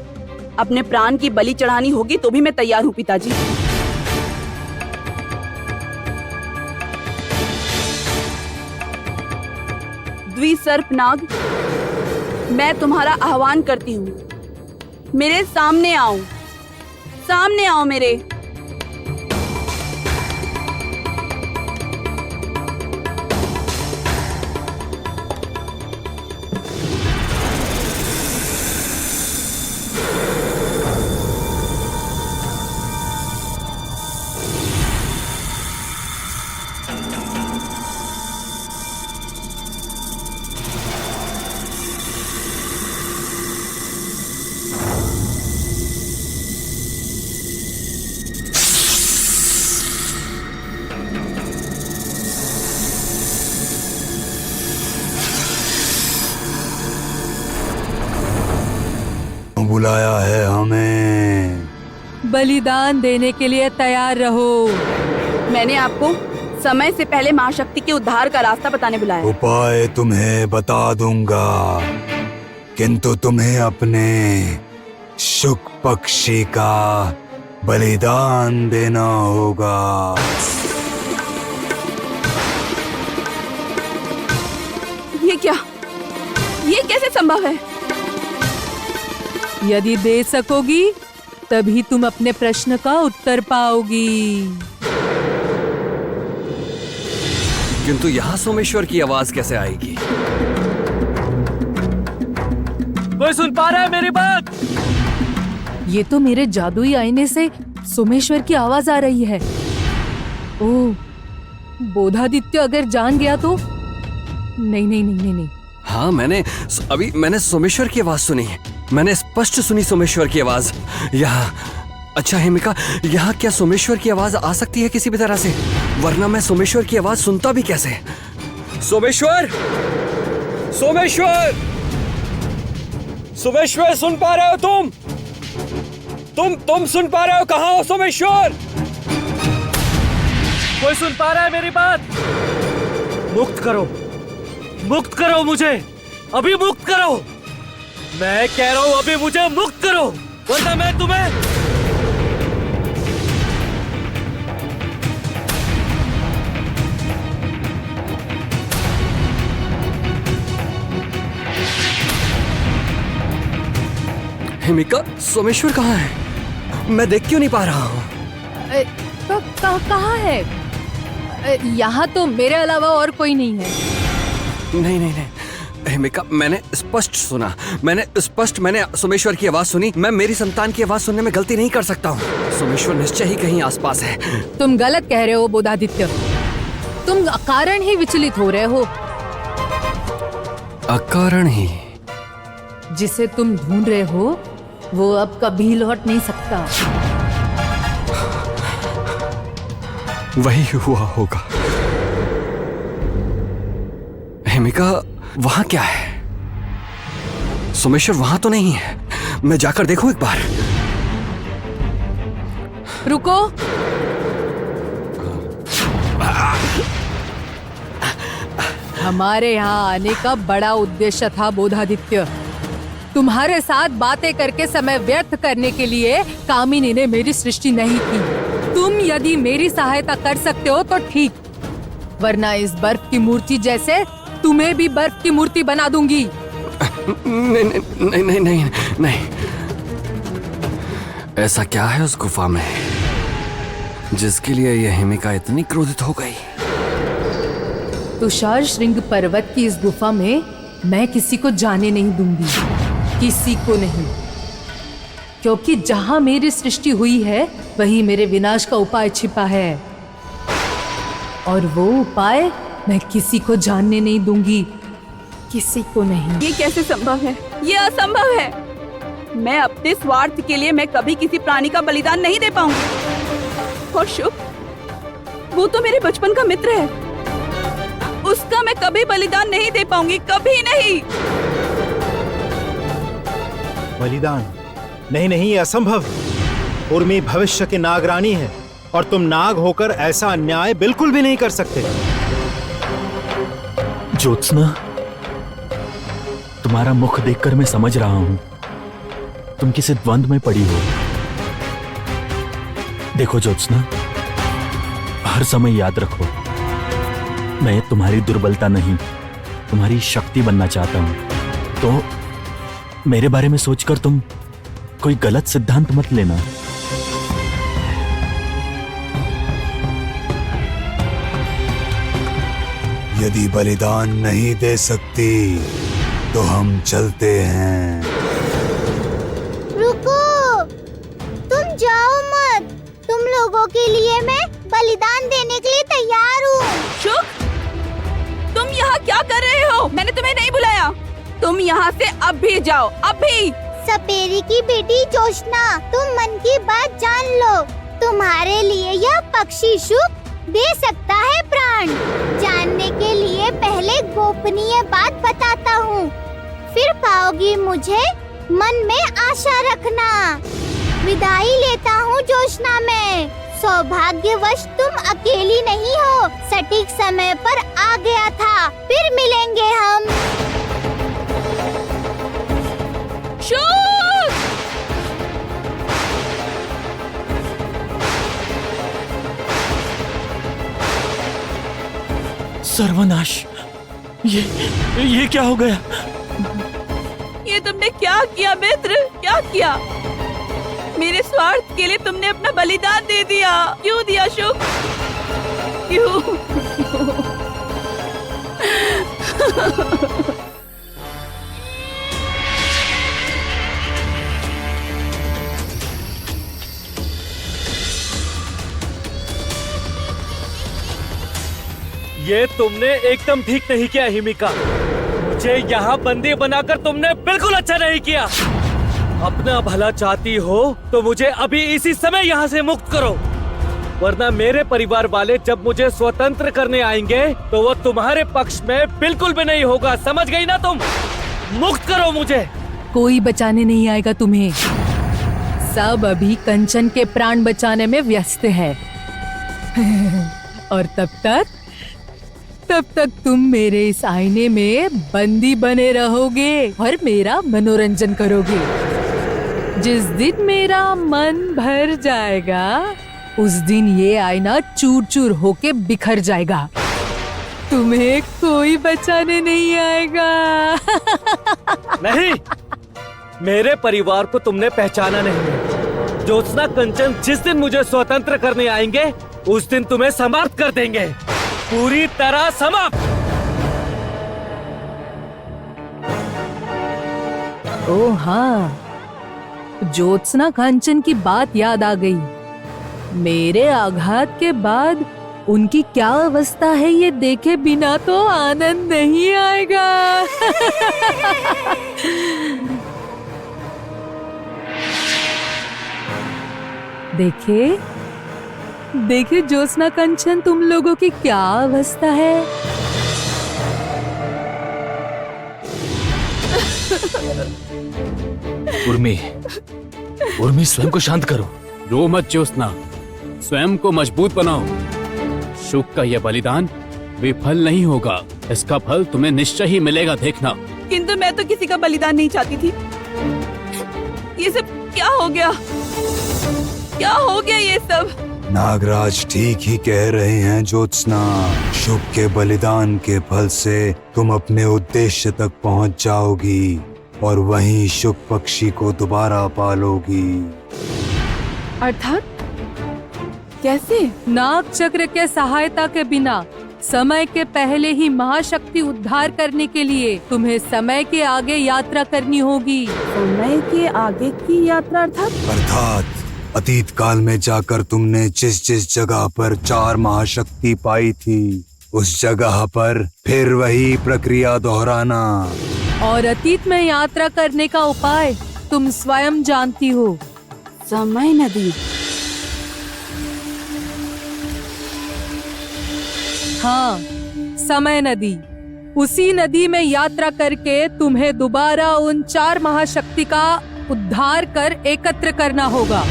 अपने प्राण की बलि चढ़ानी होगी तो भी मैं तैयार हूँ पिताजी। द्विसर्प नाग, मैं तुम्हारा आह्वान करती हूँ। मेरे सामने आओ, सामने आओ मेरे। बुलाया है हमें? बलिदान देने के लिए तैयार रहो। मैंने आपको समय से पहले महाशक्ति के उद्धार का रास्ता बताने बुलाया। उपाय तुम्हें बता दूंगा, किंतु तुम्हें अपने शुक पक्षी का बलिदान देना होगा। ये क्या? ये कैसे संभव है? यदि दे सकोगी तभी तुम अपने प्रश्न का उत्तर पाओगी। किंतु यहाँ सोमेश्वर की आवाज कैसे आएगी? कोई सुन पा रहा है मेरी बात? ये तो मेरे जादुई आईने से सोमेश्वर की आवाज आ रही है। ओह, बोधादित्य अगर जान गया तो? नहीं नहीं नहीं नहीं नहीं। हाँ, मैंने सोमेश्वर की आवाज सुनी। मैंने स्पष्ट सुनी सोमेश्वर की आवाज। यहाँ अच्छा हिमिका, यहाँ क्या सोमेश्वर की आवाज आ सकती है किसी भी तरह से? वरना मैं सोमेश्वर की आवाज सुनता भी कैसे? सोमेश्वर, सोमेश्वर, सोमेश्वर, सुन पा रहे हो तुम? तुम सुन पा रहे हो? कहाँ हो सोमेश्वर? कोई सुन पा रहा है मेरी बात? मुक्त करो, मुक्त करो मुझे, अभी मुक्त करो। मैं कह रहा हूं अभी मुझे मुक्त करो, वरना मैं तुम्हें। हिमिका, सोमेश्वर कहाँ है? मैं देख क्यों नहीं पा रहा हूँ? कहाँ है? यहाँ तो मेरे अलावा और कोई नहीं है। नहीं, हिमिका, मैंने सोमेश्वर की आवाज सुनी। मैं मेरी संतान की आवाज सुनने में गलती नहीं कर सकता हूँ। सोमेश्वर निश्चय ही कहीं आसपास है। तुम गलत कह रहे हो बोधादित्य। तुम अकारण ही विचलित हो रहे हो। अकारण ही? जिसे तुम ढूंढ रहे हो वो अब कभी लौट नहीं सकता। वही हुआ होगा। हिमिका, वहां क्या है? सोमेश्वर वहां तो नहीं है। मैं जाकर देखूं एक बार। रुको। हमारे यहाँ आने का बड़ा उद्देश्य था बोधादित्य। तुम्हारे साथ बातें करके समय व्यर्थ करने के लिए कामिनी ने मेरी सृष्टि नहीं की। तुम यदि मेरी सहायता कर सकते हो तो ठीक, वरना इस बर्फ की मूर्ति जैसे तुम्हें भी बर्फ की मूर्ति बना दूंगी। नहीं। ऐसा क्या है उस गुफा में जिसके लिए यह हिमिका इतनी क्रोधित हो गई? तुषार श्रृंग पर्वत की इस गुफा में मैं किसी को जाने नहीं दूंगी, किसी को नहीं, क्योंकि जहां मेरी सृष्टि हुई है वही मेरे विनाश का उपाय छिपा है, और वो उपाय मैं किसी को जानने नहीं दूंगी, किसी को नहीं। ये कैसे संभव है? ये असंभव है। मैं अपने स्वार्थ के लिए मैं कभी किसी प्राणी का बलिदान नहीं दे पाऊंगी। और शुभ, वो तो मेरे बचपन का मित्र है, उसका मैं कभी बलिदान नहीं दे पाऊंगी, कभी नहीं। बलिदान? नहीं, ये असंभव। उर्मी भविष्य की नागरानी है और तुम नाग होकर ऐसा अन्याय बिल्कुल भी नहीं कर सकते। ज्योत्सना, तुम्हारा मुख देखकर मैं समझ रहा हूं तुम किसी द्वंद में पड़ी हो। देखो ज्योत्सना, हर समय याद रखो, मैं तुम्हारी दुर्बलता नहीं, तुम्हारी शक्ति बनना चाहता हूं। तो मेरे बारे में सोचकर तुम कोई गलत सिद्धांत मत लेना। यदि बलिदान नहीं दे सकती तो हम चलते हैं। रुको, तुम जाओ मत। तुम लोगों के लिए मैं बलिदान देने के लिए तैयार हूँ। शुभ, तुम यहाँ क्या कर रहे हो? मैंने तुम्हें नहीं बुलाया। तुम यहाँ से अभी जाओ, अभी। सपेरी की बेटी जोशना, तुम मन की बात जान लो। तुम्हारे लिए यह पक्षी शुभ दे सकता है प्राण। जानने के लिए पहले गोपनीय बात बताता हूँ, फिर पाओगी मुझे। मन में आशा रखना। विदाई लेता हूँ जोशना मैं। सौभाग्यवश तुम अकेली नहीं हो, सटीक समय पर आ गया था। फिर मिलेंगे हम। सर्वनाश, ये क्या हो गया? ये तुमने क्या किया मित्र? क्या किया? मेरे स्वार्थ के लिए तुमने अपना बलिदान दे दिया। क्यों दिया शुभ? क्यों? ये तुमने एकदम ठीक नहीं किया हिमिका। मुझे यहाँ बंदी बनाकर तुमने बिल्कुल अच्छा नहीं किया। अपना भला चाहती हो तो मुझे अभी इसी समय यहाँ से मुक्त करो, वरना मेरे परिवार वाले जब मुझे स्वतंत्र करने आएंगे तो वो तुम्हारे पक्ष में बिल्कुल भी नहीं होगा। समझ गई ना तुम? मुक्त करो मुझे। कोई बचाने नहीं आएगा तुम्हें। सब अभी कंचन के प्राण बचाने में व्यस्त है। और तब तक तुम मेरे इस आईने में बंदी बने रहोगे और मेरा मनोरंजन करोगे। जिस दिन मेरा मन भर जाएगा उस दिन ये आईना चूर चूर होके बिखर जाएगा। तुम्हें कोई बचाने नहीं आएगा। नहीं, मेरे परिवार को तुमने पहचाना नहीं है। ज्योत्सना कंचन जिस दिन मुझे स्वतंत्र करने आएंगे उस दिन तुम्हें समाप्त कर देंगे, पूरी तरह समाप्त। ओ हाँ, ज्योत्सना कंचन की बात याद आ गई। मेरे आघात के बाद उनकी क्या अवस्था है ये देखे बिना तो आनंद नहीं आएगा। देखे ज्योत्सना कंचन तुम लोगों की क्या अवस्था है। उर्मी स्वयं को शांत करो। रो मत ज्योत्सना, स्वयं को मजबूत बनाओ। शुक का यह बलिदान विफल नहीं होगा, इसका फल तुम्हें निश्चय ही मिलेगा, देखना। किंतु मैं तो किसी का बलिदान नहीं चाहती थी। ये सब क्या हो गया? क्या हो गया ये सब? नागराज ठीक ही कह रहे हैं ज्योत्सना। शुक के बलिदान के फल से तुम अपने उद्देश्य तक पहुंच जाओगी और वहीं शुक पक्षी को दोबारा पालोगी। अर्थात कैसे? नाग चक्र के सहायता के बिना समय के पहले ही महाशक्ति उद्धार करने के लिए तुम्हें समय के आगे यात्रा करनी होगी। समय के आगे की यात्रा अर्थात अतीत काल में जाकर तुमने जिस जिस जगह पर 4 महाशक्ति पाई थी उस जगह पर फिर वही प्रक्रिया दोहराना। और अतीत में यात्रा करने का उपाय तुम स्वयं जानती हो। समय नदी। हाँ, समय नदी। उसी नदी में यात्रा करके तुम्हें दोबारा उन 4 महाशक्ति का उद्धार कर एकत्र करना होगा।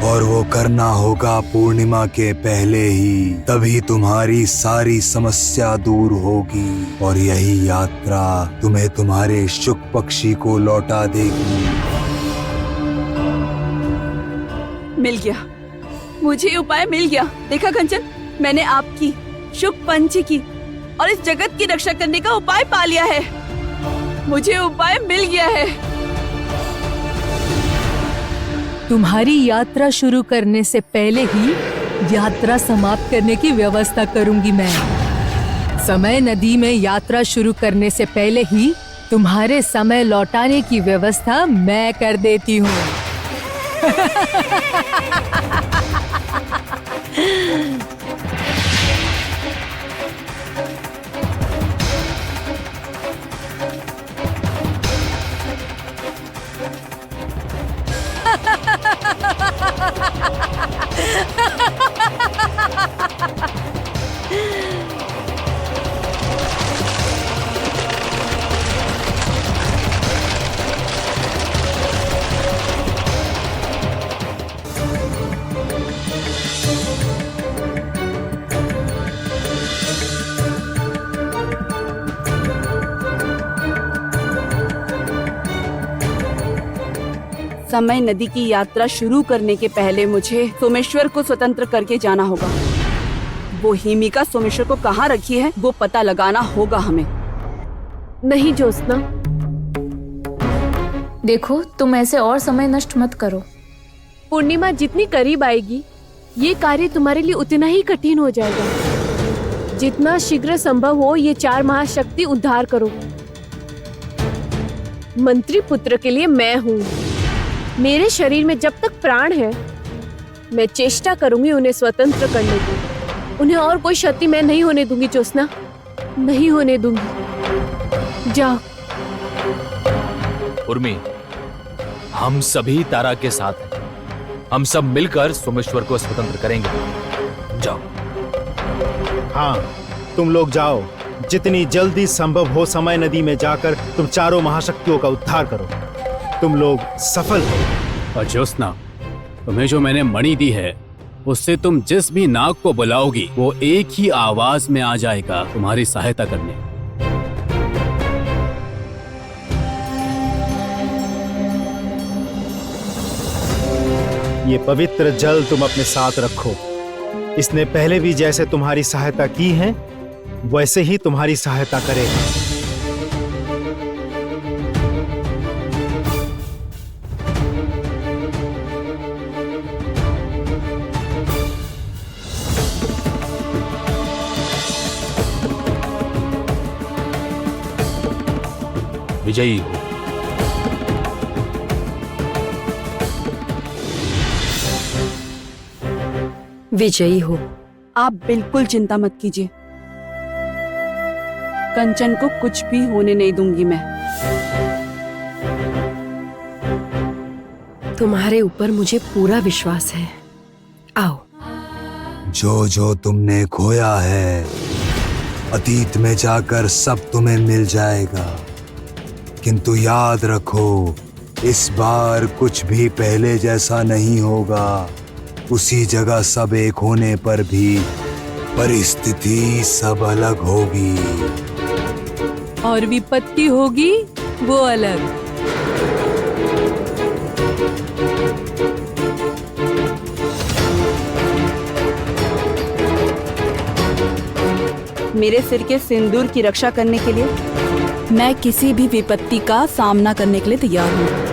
और वो करना होगा पूर्णिमा के पहले ही, तभी तुम्हारी सारी समस्या दूर होगी और यही यात्रा तुम्हें तुम्हारे शुक पक्षी को लौटा देगी। मिल गया, मुझे उपाय मिल गया। देखा कंचन, मैंने आपकी, शुक पंछी की और इस जगत की रक्षा करने का उपाय पा लिया है। मुझे उपाय मिल गया है। तुम्हारी यात्रा शुरू करने से पहले ही यात्रा समाप्त करने की व्यवस्था करूंगी मैं। समय नदी में यात्रा शुरू करने से पहले ही तुम्हारे समय लौटाने की व्यवस्था मैं कर देती हूँ। समय नदी की यात्रा शुरू करने के पहले मुझे सोमेश्वर को स्वतंत्र करके जाना होगा। वो हिमिका सोमेश्वर को कहाँ रखी है वो पता लगाना होगा हमें। नहीं ज्योत्सना, देखो तुम ऐसे और समय नष्ट मत करो। पूर्णिमा जितनी करीब आएगी ये कार्य तुम्हारे लिए उतना ही कठिन हो जाएगा। जितना शीघ्र संभव हो ये 4 महाशक्ति उद्धार करो। मंत्री पुत्र के लिए मैं हूँ। मेरे शरीर में जब तक प्राण है मैं चेष्टा करूंगी उन्हें स्वतंत्र करने की। उन्हें और कोई क्षति मैं नहीं होने दूंगी ज्योत्सना, नहीं होने दूंगी। जाओ। उर्मी, हम सभी तारा के साथ हैं। हम सब मिलकर सोमेश्वर को स्वतंत्र करेंगे। जाओ। हाँ, तुम लोग जाओ। जितनी जल्दी संभव हो समय नदी में जाकर तुम चारों महाशक्तियों का उद्धार करो। तुम लोग सफल हो। और ज्योत्सना, तुम्हें जो मैंने मणि दी है उससे तुम जिस भी नाग को बुलाओगी वो एक ही आवाज में आ जाएगा तुम्हारी सहायता करने। ये पवित्र जल तुम अपने साथ रखो। इसने पहले भी जैसे तुम्हारी सहायता की है वैसे ही तुम्हारी सहायता करेगा। विजयी हो। विजयी हो। आप बिल्कुल चिंता मत कीजिए, कंचन को कुछ भी होने नहीं दूंगी मैं। तुम्हारे ऊपर मुझे पूरा विश्वास है। आओ। जो जो तुमने खोया है अतीत में जाकर सब तुम्हें मिल जाएगा, किंतु याद रखो इस बार कुछ भी पहले जैसा नहीं होगा। उसी जगह सब एक होने पर भी परिस्थिति सब अलग होगी और विपत्ति होगी वो अलग। मेरे सिर के सिंदूर की रक्षा करने के लिए मैं किसी भी विपत्ति का सामना करने के लिए तैयार हूँ।